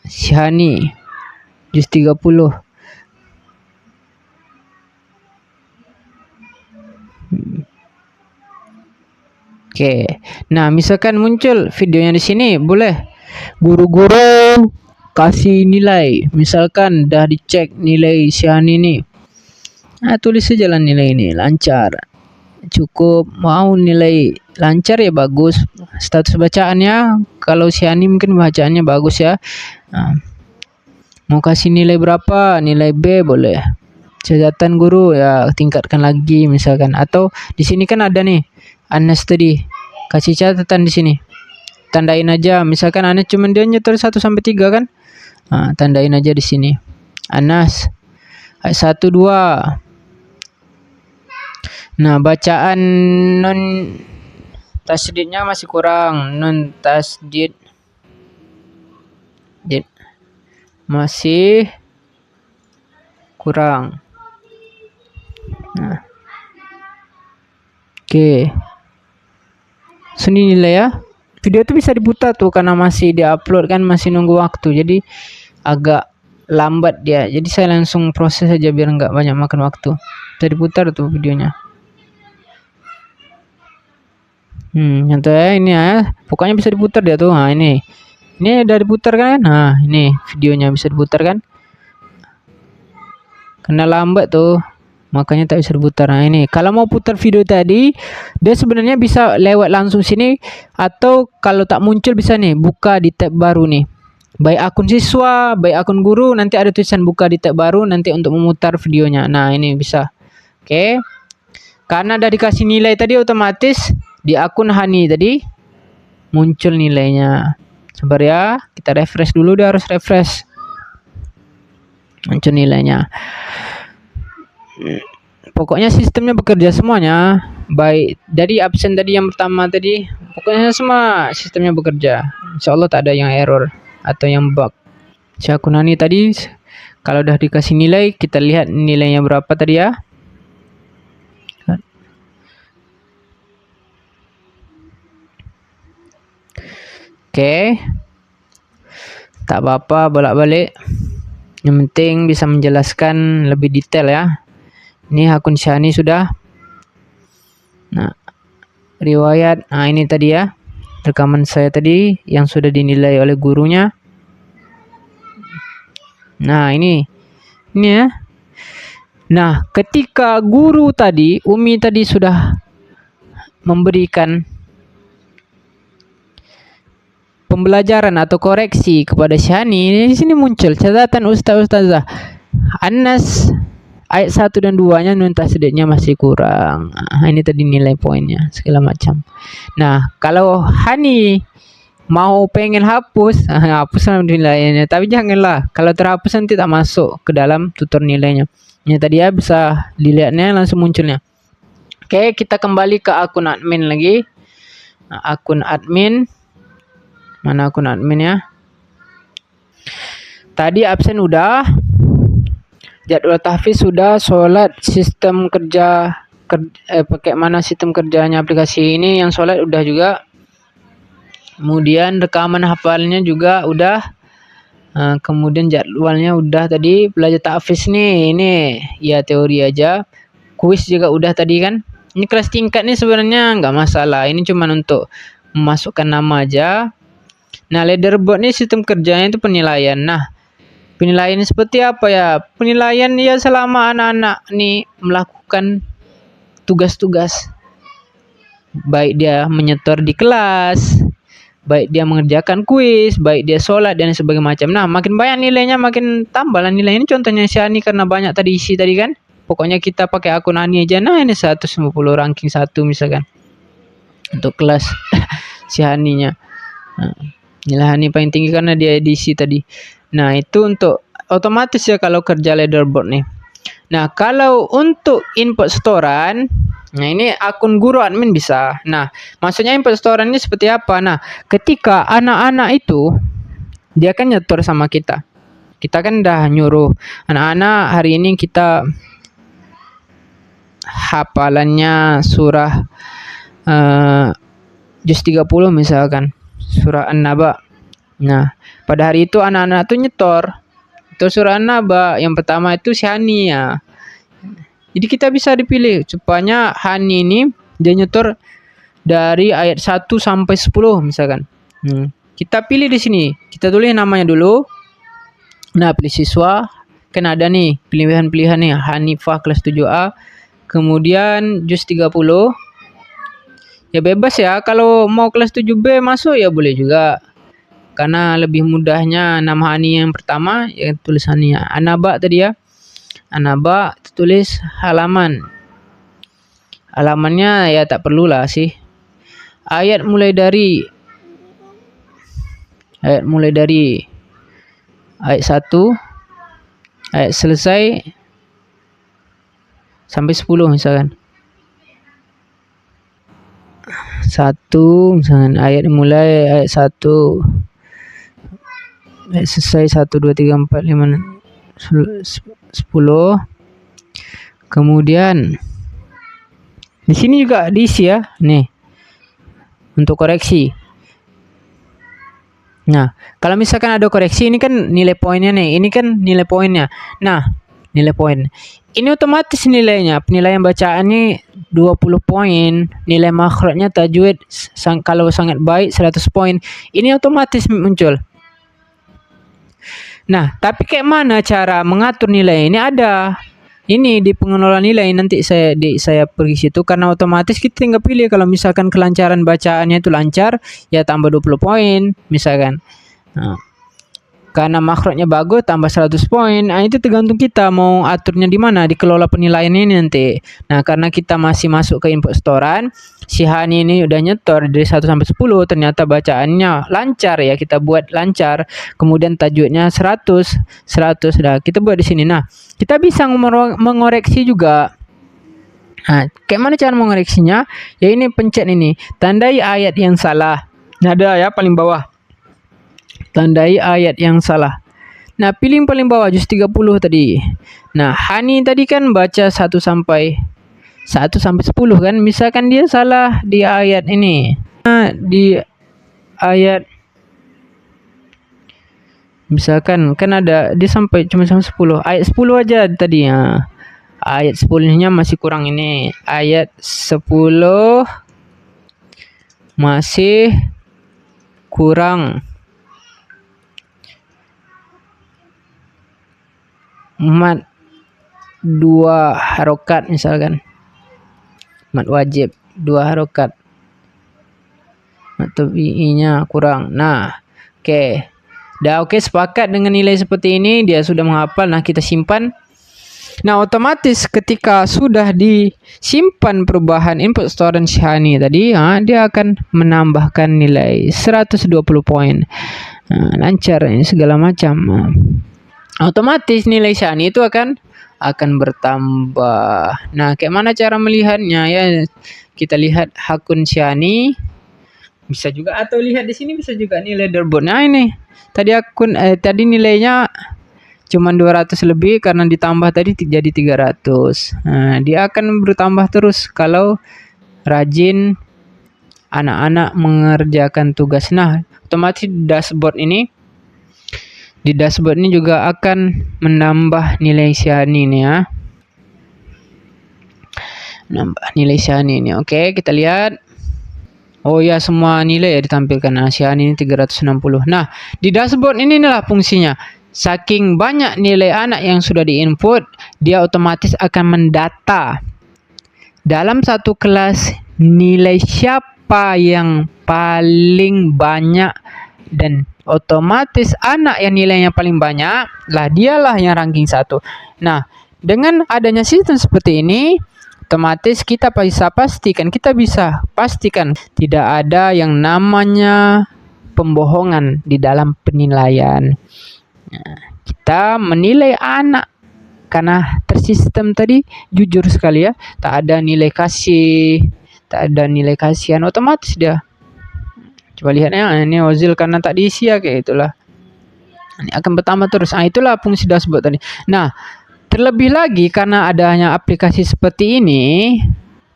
si Hani juz 30. Oke. Nah, misalkan muncul videonya di sini, boleh guru-guru kasih nilai. Misalkan dah dicek nilai si Hani ini. Nah, tulis saja lah nilai ini lancar. Cukup, mau nilai lancar ya bagus. Status bacaannya kalau si Hani mungkin bacaannya bagus ya. Nah, Mau kasih nilai berapa? Nilai B boleh. Catatan guru ya tingkatkan lagi misalkan. Atau di sini kan ada nih Anas tadi. Kasih catatan di sini. Tandain aja. Misalkan Anas cuma dia nyetor 1 sampai 3 kan? Nah, tandain aja di sini. Anas ayat 1 2. Nah, bacaan non tasdidnya masih kurang. Non tasdid masih kurang. Nah. Oke. Sini nilai ya. Video itu bisa diputar tuh karena masih diupload kan, masih nunggu waktu. Jadi agak lambat dia. Jadi saya langsung proses aja biar nggak banyak makan waktu. Bisa diputar tuh videonya. Nyantai ya ini ya. Pokoknya bisa diputar dia tuh. Nah, ini. Ini udah diputar kan? Nah, ini videonya bisa diputar kan? Karena lambat tuh. Makanya tak bisa diputar. Nah, ini kalau mau putar video tadi, dia sebenarnya bisa lewat langsung sini, atau kalau tak muncul bisa nih buka di tab baru nih. Baik akun siswa, baik akun guru, nanti ada tulisan buka di tab baru nanti untuk memutar videonya. Nah, ini bisa. Oke. Karena udah dikasih nilai tadi, otomatis di akun Hani tadi muncul nilainya. Sabar ya, kita refresh dulu, dia harus refresh. Muncul nilainya. Pokoknya sistemnya bekerja semuanya, baik dari absen tadi yang pertama tadi, pokoknya semua sistemnya bekerja. Insya Allah tak ada yang error atau yang bug. Si akun Hani tadi kalau udah dikasih nilai, kita lihat nilainya berapa tadi ya. Oke. Tak apa-apa bolak-balik. Yang penting bisa menjelaskan lebih detail ya. Ini akun Syahni sudah. Nah, riwayat. Nah, ini tadi ya. Rekaman saya tadi yang sudah dinilai oleh gurunya. Nah, ini ya. Nah, ketika guru tadi, Umi tadi sudah memberikan pembelajaran atau koreksi kepada Syahni, di sini muncul catatan ustazah Anas ayat 1 dan 2-nya nun tasdidnya masih kurang. Nah, ini tadi nilai poinnya segala macam. Nah, kalau Hani mau pengen hapus, hapus nilainya, tapi janganlah. Kalau terhapus nanti tak masuk ke dalam tutor nilainya. Ini tadi ya bisa dilihatnya langsung munculnya. Oke, kita kembali ke akun admin lagi. Nah, akun admin. Mana akun admin ya? Tadi absen udah. Jadwal tahfiz sudah, sholat sistem kerja pakai mana sistem kerjanya aplikasi ini, yang sholat udah juga. Kemudian rekaman hafalnya juga udah. Kemudian jadwalnya udah tadi. Belajar tahfiz nih, ini ya teori aja. Kuis juga udah tadi kan. Ini kelas tingkat nih sebenarnya nggak masalah. Ini cuma untuk memasukkan nama aja. Nah, leaderboard nih sistem kerjanya itu penilaian. Nah, penilaian seperti apa ya? Penilaian ya selama anak-anak nih melakukan tugas-tugas. Baik dia menyetor di kelas, baik dia mengerjakan kuis, baik dia sholat dan sebagainya macam. Nah, makin banyak nilainya makin tambahlah nilai. Ini contohnya Syahni karena banyak tadi isi tadi kan. Pokoknya kita pakai akun Hani aja. Nah, ini 150 ranking 1 misalkan. Untuk kelas Syahninya. Nah, nilai Hani paling tinggi karena dia edisi tadi. Nah, itu untuk otomatis ya kalau kerja leaderboard nih. Nah, kalau untuk input setoran, nah ini akun guru admin bisa. Nah, maksudnya input setoran ini seperti apa? Nah, ketika anak-anak itu dia kan nyetor sama kita. Kita kan udah nyuruh anak-anak hari ini kita hafalannya surah juz 30 misalkan, surah An-Naba. Nah, pada hari itu anak-anak tuh nyetor itu surah An-Naba. Yang pertama itu Syahni ya. Jadi kita bisa dipilih supaya Hani ini dia nyetor dari ayat 1 sampai 10 misalkan. Kita pilih di sini. Kita tulis namanya dulu. Nah, pilih siswa. Kan ada nih pilihan-pilihan nih. Hanifah kelas 7A. Kemudian juz 30. Ya bebas ya. Kalau mau kelas 7B masuk ya boleh juga. karena lebih mudahnya nama Hani yang pertama ya tulisannya Anaba tadi ya. Anaba tulis halaman. Halamannya ya tak perlulah sih. Ayat mulai dari ayat 1, ayat selesai sampai 10 misalkan. 1 misalkan ayat mulai ayat 1 ayat selesai 1 2 3 4 5 10. Kemudian di sini juga diisi ya, nih untuk koreksi. Nah, kalau misalkan ada koreksi, ini kan nilai poinnya nih, ini kan nilai poinnya. Nah, nilai poin ini otomatis nilainya, penilaian bacaan ini 20 poin, nilai makhrajnya tajwid kalau sangat baik 100 poin. Ini otomatis muncul. Nah, tapi kayak mana cara mengatur nilai ini? Ada ini di pengelola nilai, nanti saya pergi situ, karena otomatis kita tinggal pilih. Kalau misalkan kelancaran bacaannya itu lancar, ya tambah 20 poin misalkan. Nah, karena makhrajnya bagus tambah 100 poin. Nah, itu tergantung kita mau aturnya di mana, di kelola penilaian ini nanti. Nah, karena kita masih masuk ke input setoran, si Hani ini udah nyetor dari 1 sampai 10, ternyata bacaannya lancar ya, kita buat lancar. Kemudian tajwidnya 100. Nah, kita buat di sini. Nah, kita bisa mengoreksi juga. Nah, kayak mana cara mengoreksinya? Ya ini pencet ini, tandai ayat yang salah. Nah, ada ya paling bawah. Tandai ayat yang salah. Nah, pilih paling bawah juz 30 tadi. Nah, Hani tadi kan baca 1 sampai 10 kan. Misalkan dia salah di ayat ini. Nah, di ayat misalkan kan ada dia sampai cuma sampai 10. Ayat 10 aja tadi ya. Ayat 10-nya masih kurang ini. Ayat 10 masih kurang mat 2 harokat misalkan, mat wajib 2 harokat, mat tabi'inya kurang. Nah, oke. Dah oke, sepakat dengan nilai seperti ini, dia sudah menghafal. Nah, kita simpan. Nah, otomatis ketika sudah disimpan perubahan input setoran si Hani tadi, dia akan menambahkan nilai 120 poin. Nah, lancar ini segala macam. Otomatis nilai Shani itu akan bertambah. Nah, kayak mana cara melihatnya ya? Kita lihat akun Shani, bisa juga, atau lihat di sini bisa juga nilai leaderboard. Nah, ini tadi tadi nilainya cuma 200 lebih, karena ditambah tadi jadi 300. Nah, dia akan bertambah terus kalau rajin anak-anak mengerjakan tugas. Nah, otomatis di dashboard ini juga akan menambah nilai Shani ini ya. Nambah nilai Shani ini. Oke, kita lihat. Oh ya, semua nilai ya ditampilkan. Nah, Shani ini 360. Nah, di dashboard ini inilah fungsinya. Saking banyak nilai anak yang sudah diinput, dia otomatis akan mendata dalam satu kelas nilai siapa yang paling banyak, dan otomatis anak yang nilainya paling banyak lah dialah yang ranking 1. Nah, dengan adanya sistem seperti ini, otomatis kita bisa pastikan tidak ada yang namanya pembohongan di dalam penilaian. Nah, kita menilai anak karena tersistem tadi jujur sekali ya, tak ada nilai kasih, tak ada nilai kasihan, otomatis dia. Coba lihat ya, ini Ozil karena tak diisi ya, kayak itulah. Ini akan bertambah terus. Nah, itulah fungsi dashboard tadi. Nah, terlebih lagi karena adanya aplikasi seperti ini,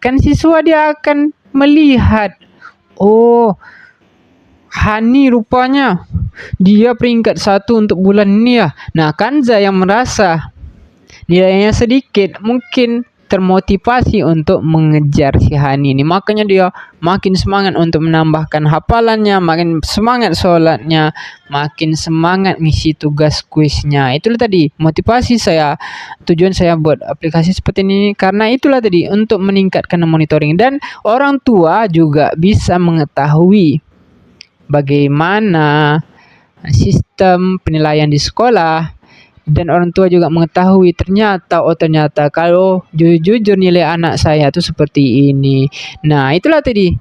kan siswa dia akan melihat, oh, Hani rupanya dia peringkat 1 untuk bulan ini ya. Nah, Kanza yang merasa nilainya sedikit mungkin termotivasi untuk mengejar si Hani ini, makanya dia makin semangat untuk menambahkan hafalannya, makin semangat sholatnya, makin semangat ngisi tugas kuisnya. Itulah tadi motivasi saya, tujuan saya buat aplikasi seperti ini, karena itulah tadi untuk meningkatkan monitoring, dan orang tua juga bisa mengetahui bagaimana sistem penilaian di sekolah, dan orang tua juga mengetahui ternyata kalau jujur nilai anak saya tuh seperti ini. Nah, itulah tadi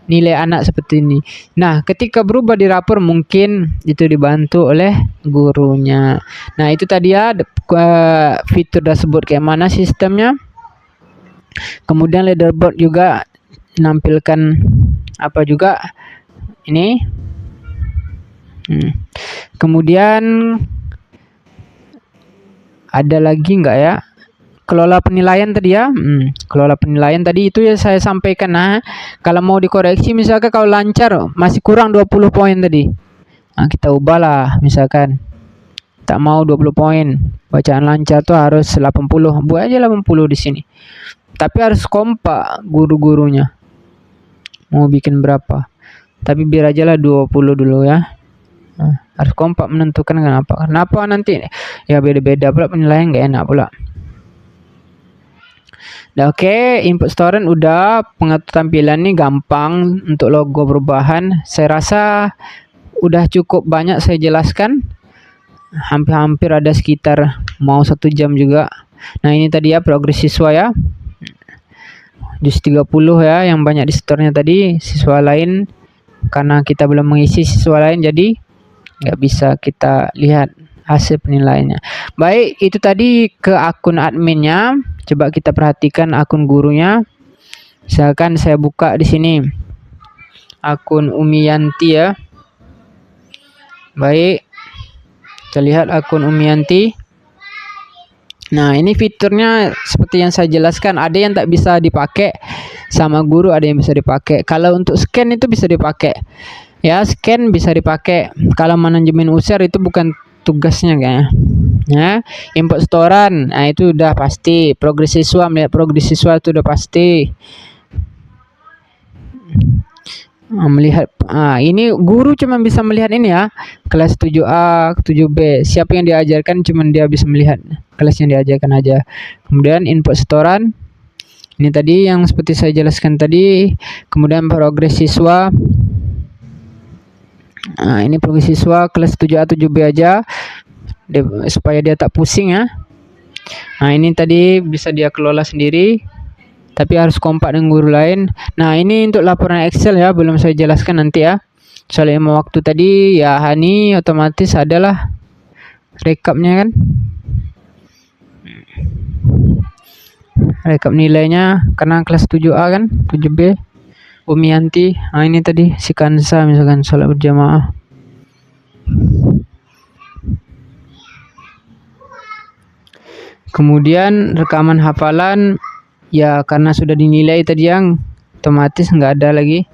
nilai anak seperti ini. Nah, ketika berubah di rapor mungkin itu dibantu oleh gurunya. Nah, itu tadi ya fitur dashboard kayak mana sistemnya. Kemudian leaderboard juga menampilkan apa juga ini. Kemudian ada lagi enggak ya? Kelola penilaian tadi ya. Kelola penilaian tadi itu ya saya sampaikan. Nah, kalau mau dikoreksi misalkan kalau lancar masih kurang 20 poin tadi. Nah, kita ubahlah misalkan tak mau 20 poin. Bacaan lancar tuh harus 80. Buat aja 80 di sini. Tapi harus kompak guru-gurunya. Mau bikin berapa? Tapi biar aja lah 20 dulu ya. Nah, harus kompak menentukan kenapa nanti ya beda-beda pula penilaian, nggak enak pula. Nah, oke, input student udah, pengatur tampilan nih gampang untuk logo perubahan. Saya rasa udah cukup banyak saya jelaskan. Hampir-hampir ada sekitar mau 1 jam juga. Nah, ini tadi ya progres siswa ya. Jus 30 ya yang banyak di setornya tadi. Siswa lain karena kita belum mengisi siswa lain jadi nggak bisa kita lihat hasil penilaiannya. Baik, itu tadi ke akun adminnya. Coba kita perhatikan akun gurunya. Misalkan saya buka di sini akun Umiyanti ya. Baik, kita lihat akun Umiyanti. Nah, ini fiturnya seperti yang saya jelaskan. Ada yang tak bisa dipakai sama guru, ada yang bisa dipakai. Kalau untuk scan itu bisa dipakai. Ya, scan bisa dipakai. Kalau manajemen user itu bukan tugasnya kayaknya. Ya, input setoran. Nah, itu udah pasti. Progres siswa, melihat progres siswa itu udah pasti. Melihat ini guru cuma bisa melihat ini ya, kelas 7A, 7B. Siapa yang diajarkan cuma dia bisa melihat kelas yang diajarkan aja. Kemudian input setoran. Ini tadi yang seperti saya jelaskan tadi. Kemudian progres siswa. Nah, ini progres siswa kelas 7A, 7B aja. Supaya dia tak pusing ya. Nah, ini tadi bisa dia kelola sendiri, tapi harus kompak dengan guru lain. Nah, ini untuk laporan Excel ya, belum saya jelaskan nanti ya. Soalnya mau waktu tadi ya, Hani otomatis adalah rekapnya kan. Rekap nilainya karena kelas 7A kan, 7B. Umiyanti. Nah, ini tadi si Kansa misalkan sholat berjamaah. Kemudian rekaman hafalan ya, karena sudah dinilai tadi yang otomatis nggak ada lagi.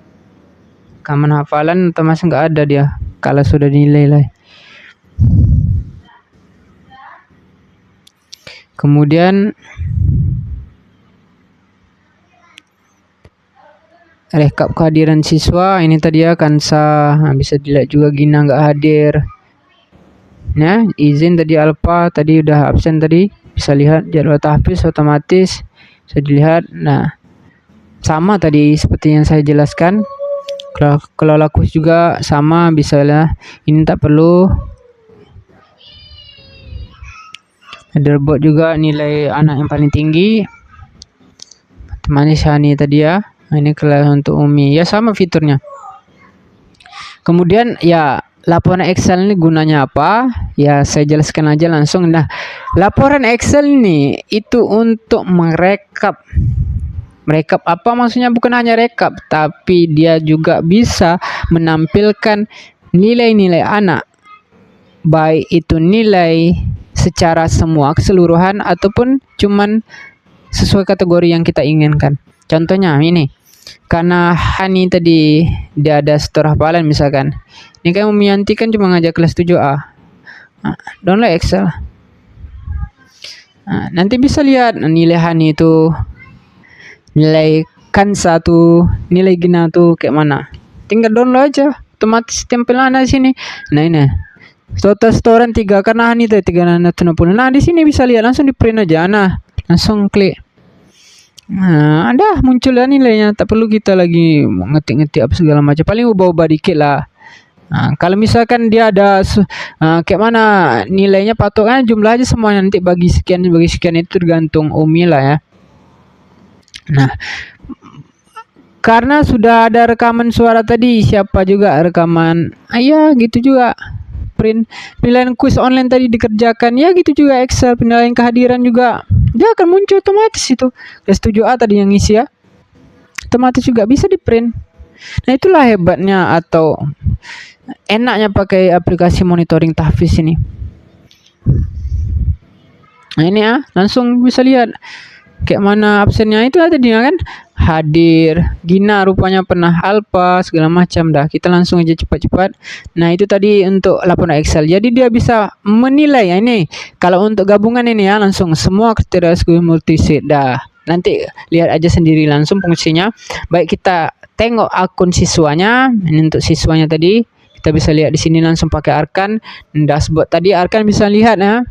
Rekaman hafalan otomatis nggak ada dia kalau sudah dinilai lah. Kemudian rekap kehadiran siswa, ini tadi ya Kansa. Nah, bisa dilihat juga Gina nggak hadir. Nah, izin tadi Alfa tadi udah absen tadi. Bisa lihat jadwal tahfiz otomatis bisa dilihat. Nah, sama tadi seperti yang saya jelaskan. Kalau laku juga sama, bisa lah. Ini tak perlu. Leaderboard juga nilai anak yang paling tinggi. Manis Hani tadi ya. Nah, ini kelas untuk Umi ya, sama fiturnya. Kemudian ya, laporan Excel ini gunanya apa? Ya, saya jelaskan aja langsung. Nah, laporan Excel ini itu untuk merekap. Merekap apa maksudnya? Bukan hanya rekap, tapi dia juga bisa menampilkan nilai-nilai anak. Baik itu nilai secara semua keseluruhan ataupun cuman sesuai kategori yang kita inginkan. Contohnya ini. Karena Hani tadi dia ada setor hafalan misalkan. Ini kan Umiyanti kan cuma ngajak kelas 7A. Nah, download Excel. Nah, nanti bisa lihat nilai Hani itu, nilai Kansa tuh, nilai Gina tuh kayak mana. Tinggal download aja, otomatis tempelan di sini. Nah, ini. Total setoran 3 karena Hani itu 360. Nah, di sini bisa lihat langsung di print aja. Nah, langsung klik. Nah, ada muncul nilainya, tak perlu kita lagi ngetik-ngetik apa segala macam. Paling ubah-ubah dikit lah. Nah, kalau misalkan dia ada kayak mana nilainya patokan jumlah aja semuanya, nanti bagi sekian itu tergantung Umi lah ya. Nah, karena sudah ada rekaman suara tadi, siapa juga rekaman, ya gitu juga print penilaian kuis online tadi dikerjakan, ya gitu juga Excel penilaian kehadiran juga dia akan muncul otomatis itu. Kelas 7A tadi yang ngisi ya, otomatis juga bisa di print. Nah itulah hebatnya atau enaknya pakai aplikasi monitoring tahfiz ini. Nah ini ya, langsung bisa lihat kayak mana absennya itu tadi kan, hadir, Gina rupanya pernah alfa segala macam. Dah kita langsung aja cepat-cepat. Nah itu tadi untuk laporan Excel, jadi dia bisa menilai ya. Ini kalau untuk gabungan ini ya, langsung semua kriteria multisheet. Dah nanti lihat aja sendiri langsung fungsinya. Baik, kita tengok akun siswanya. Ini untuk siswanya tadi kita bisa lihat di sini langsung pakai Arkan dashboard. Tadi Arkan bisa lihat ya,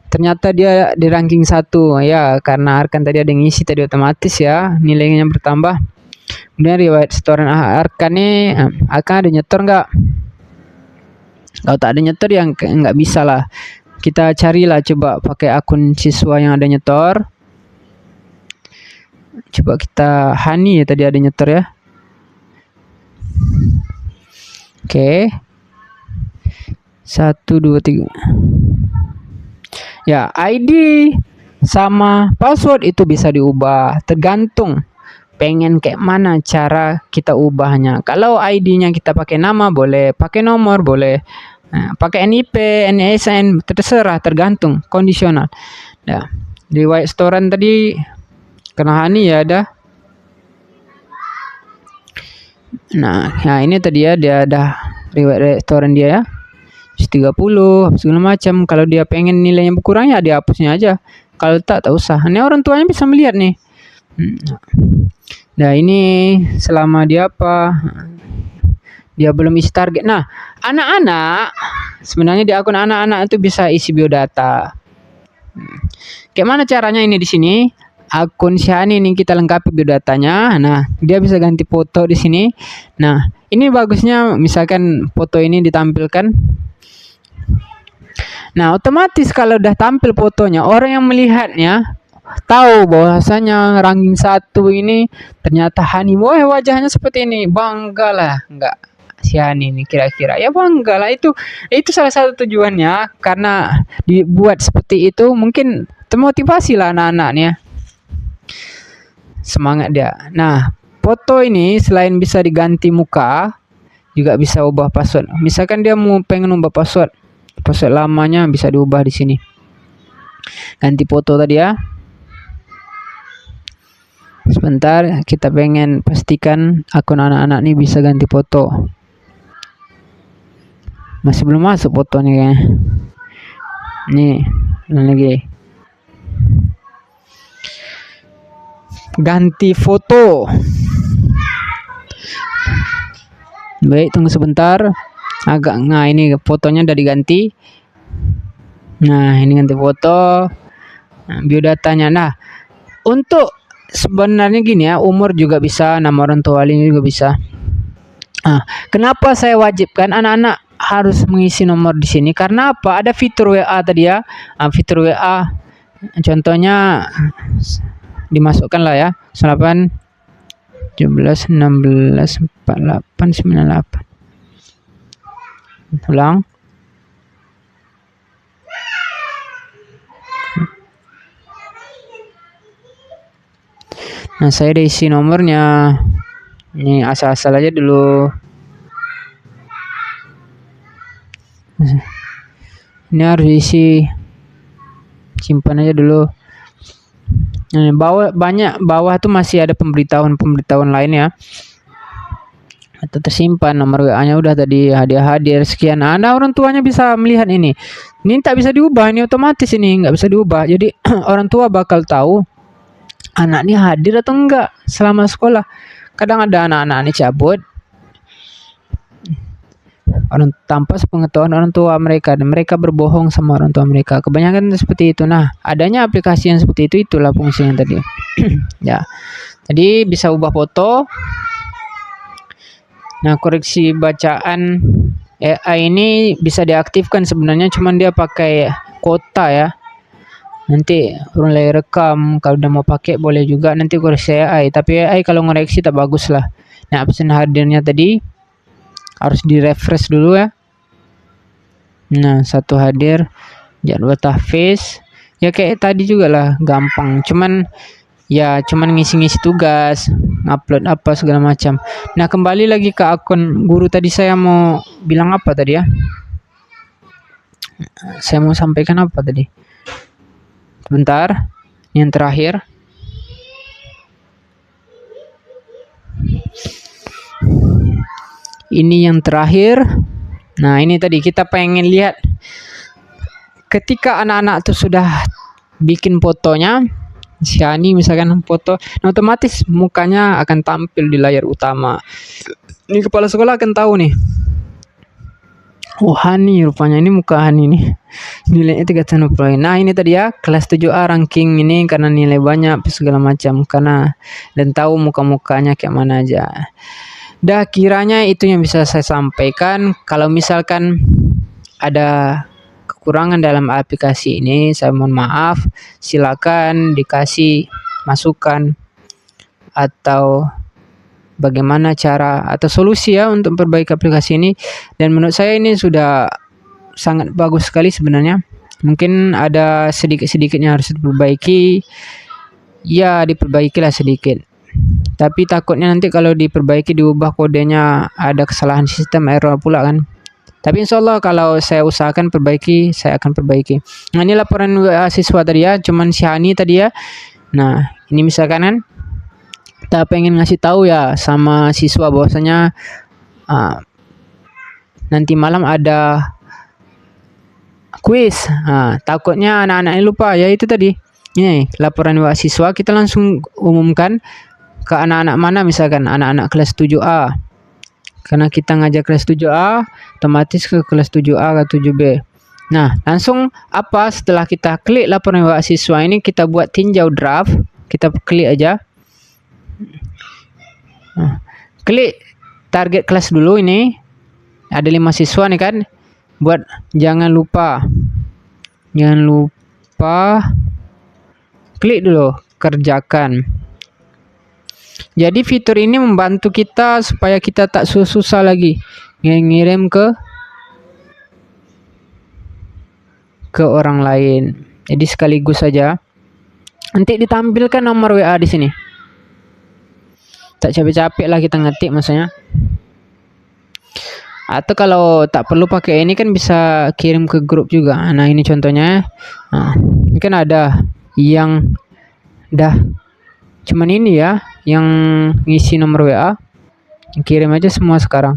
ternyata dia di ranking 1 ya, karena Arkan tadi ada ngisi tadi otomatis ya, nilainya bertambah. Kemudian riwayat setoran Arkan nih, Arkan ada nyetor nggak? Kalau tak ada nyetor yang nggak bisa lah, kita carilah coba pakai akun siswa yang ada nyetor. Coba kita Hani ya, tadi ada nyetor ya. Oke, 1 2 3 ya. ID sama password itu bisa diubah, tergantung pengen kayak mana cara kita ubahnya. Kalau ID-nya kita pakai nama boleh, pakai nomor boleh, pakai NIP, NISN terserah, tergantung kondisional. Ya, riwayat setoran tadi karena Hani ya ada. Nah ini tadi ya, dia ada riwayat setoran dia ya, 30 segala macam. Kalau dia pengen nilainya berkurang ya dia hapusnya aja, kalau tak usah. Ini orang tuanya bisa melihat nih. Nah ini selama dia dia belum isi target. Nah anak-anak sebenarnya di akun anak-anak itu bisa isi biodata. Kayak mana caranya ini? Di sini akun Syahani ini kita lengkapi biodatanya. Nah dia bisa ganti foto di sini. Nah ini bagusnya misalkan foto ini ditampilkan. Nah otomatis kalau udah tampil fotonya, orang yang melihatnya tahu bahwasanya ranking 1 ini ternyata Hani. Wah wajahnya seperti ini, bangga lah enggak si Hani ini kira-kira ya, bangga lah. Itu salah satu tujuannya, karena dibuat seperti itu mungkin termotivasi lah anak-anaknya, semangat dia. Nah foto ini selain bisa diganti muka juga bisa ubah password. Misalkan dia mau pengen ubah password lamanya bisa diubah di sini. Ganti foto tadi ya. Sebentar, kita pengen pastikan akun anak-anak nih bisa ganti foto. Masih belum masuk foto nih kayaknya. Nih, lagi. Ganti foto. Baik, tunggu sebentar. Nah ini fotonya udah diganti. Nah ini ganti foto. Nah, biodatanya. Nah untuk sebenarnya gini ya, umur juga bisa, nama orang tua ini juga bisa. Nah, kenapa saya wajibkan anak-anak harus mengisi nomor di sini? Karena apa? Ada fitur WA tadi ya. Fitur WA contohnya dimasukkan lah ya, 8 17 16 48 98. Ulang. Nah saya udah isi nomornya. Ini asal-asal aja dulu. Ini harus diisi, simpan aja dulu. Nah, bawah tuh masih ada pemberitahuan lain ya. Atau tersimpan nomor WA-nya udah tadi, hadir sekian. Nah orang tuanya bisa melihat ini. Ini tak bisa diubah, ini otomatis, ini nggak bisa diubah. Jadi orang tua bakal tahu anaknya hadir atau enggak selama sekolah. Kadang ada anak-anak ini cabut orang tanpa sepengetahuan orang tua mereka, dan mereka berbohong sama orang tua mereka. Kebanyakan seperti itu. Nah adanya aplikasi yang seperti itu, itulah fungsinya tadi. Ya, jadi bisa ubah foto. Nah koreksi bacaan AI ini bisa diaktifkan sebenarnya, cuman dia pakai kuota ya. Nanti mulai rekam, kalau udah mau pakai boleh juga nanti koreksi AI. Tapi AI kalau ngoreksi tak bagus lah. Nah, absen hadirnya tadi harus di refresh dulu ya. Nah, satu hadir, jadwal tahfiz. Ya kayak tadi juga lah, gampang. Cuman ngisi-ngisi tugas, upload apa segala macam. Nah, kembali lagi ke akun guru tadi, saya mau bilang apa tadi ya? Saya mau sampaikan apa tadi? Bentar, yang terakhir. Ini yang terakhir. Nah, ini tadi kita pengen lihat ketika anak-anak tuh sudah bikin fotonya, Shani misalkan foto, nah otomatis mukanya akan tampil di layar utama. Ini kepala sekolah akan tahu nih. Oh, Hani rupanya ini muka Hani nih. Nilainya 3,90. Nah, ini tadi ya kelas 7A ranking ini karena nilai banyak segala macam, karena dan tahu muka-mukanya kayak mana aja. Dah, kiranya itu yang bisa saya sampaikan. Kalau misalkan ada kekurangan dalam aplikasi ini, saya mohon maaf. Silakan dikasih masukan atau bagaimana cara atau solusi ya untuk memperbaiki aplikasi ini. Dan menurut saya ini sudah sangat bagus sekali sebenarnya. Mungkin ada sedikit-sedikit yang harus diperbaiki. Ya, diperbaikilah sedikit. Tapi takutnya nanti kalau diperbaiki, diubah kodenya, ada kesalahan sistem, error pula kan. Tapi insya Allah kalau saya usahakan perbaiki, saya akan perbaiki. Nah, ini laporan siswa tadi ya, cuman si Hani tadi ya. Nah, ini misalkan kan kita pengen ngasih tahu ya sama siswa bahwasanya nanti malam ada kuis. Takutnya anak-anak ini lupa, ya itu tadi. Ini laporan siswa, kita langsung umumkan ke anak-anak mana, misalkan anak-anak kelas 7A. Karena kita ngajar kelas 7A, otomatis ke kelas 7A ke 7B. Nah, langsung apa setelah kita klik laporan siswa ini, kita buat tinjau draft, kita klik aja. Klik target kelas dulu, ini ada 5 siswa nih kan. Buat jangan lupa klik dulu kerjakan. Jadi fitur ini membantu kita supaya kita tak susah lagi ngirim ke orang lain. Jadi sekaligus saja. Nanti ditampilkan nomor WA di sini. Tak capek-capek lah kita ngetik maksudnya. Atau kalau tak perlu pakai ini kan bisa kirim ke grup juga. Nah, ini contohnya. Nah, ini kan ada yang dah cuman ini ya, yang ngisi nomor WA, kirim aja semua sekarang.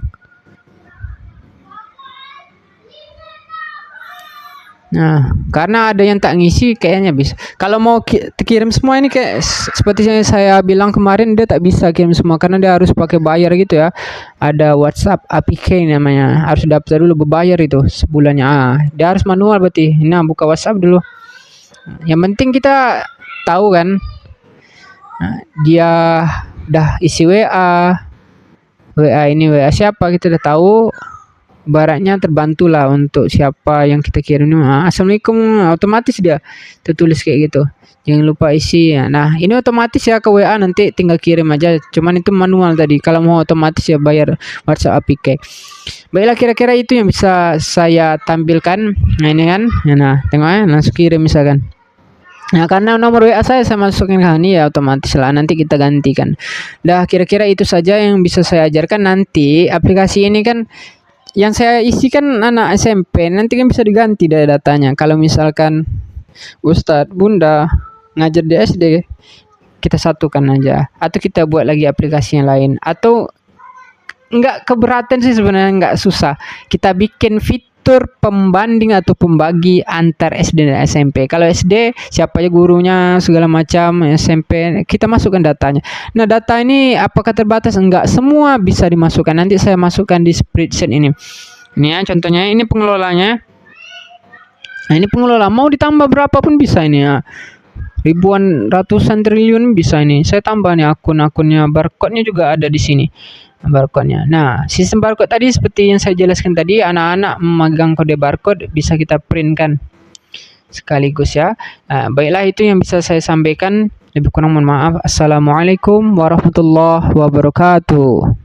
Nah, karena ada yang tak ngisi kayaknya bisa. Kalau mau kirim semua ini kayak seperti yang saya bilang kemarin, dia tak bisa kirim semua karena dia harus pakai bayar gitu ya. Ada WhatsApp APK namanya, harus daftar dulu, berbayar itu sebulannya. Dia harus manual berarti. Nah, buka WhatsApp dulu. Yang penting kita tahu kan, dia dah isi WA ini WA siapa, kita udah tahu. Baratnya terbantulah untuk siapa yang kita kirim ini. Assalamualaikum, otomatis dia tertulis kayak gitu. Jangan lupa isi ya. Nah, ini otomatis ya ke WA, nanti tinggal kirim aja. Cuman itu manual tadi. Kalau mau otomatis ya bayar WhatsApp APK. Baiklah, kira-kira itu yang bisa saya tampilkan. Nah, ini kan. Nah, tengok ya, langsung kirim misalkan. Nah, karena nomor WA saya masukin ke sini ya, otomatis lah nanti kita gantikan. Dah, kira-kira itu saja yang bisa saya ajarkan. Nanti aplikasi ini kan yang saya isi kan anak SMP, nanti kan bisa diganti dari datanya. Kalau misalkan Ustadz, Bunda ngajar di SD, kita satukan aja. Atau kita buat lagi aplikasi yang lain. Atau enggak keberatan sih sebenarnya, enggak susah. Kita bikin fitur pembanding atau pembagi antar SD dan SMP. Kalau SD siapa aja gurunya segala macam, SMP kita masukkan datanya. Nah, data ini apakah terbatas? Enggak, semua bisa dimasukkan. Nanti saya masukkan di spreadsheet ini. Ini ya contohnya, ini pengelolanya. Nah, ini pengelola mau ditambah berapa pun bisa ini ya. ribuan, ratusan triliun bisa ini. Saya tambah nih akun-akunnya, barcode-nya juga ada di sini. Barcode-nya. Nah, sistem barcode tadi seperti yang saya jelaskan tadi, anak-anak memegang kode barcode bisa kita printkan sekaligus ya. Nah, baiklah itu yang bisa saya sampaikan. Lebih kurang mohon maaf. Assalamualaikum warahmatullahi wabarakatuh.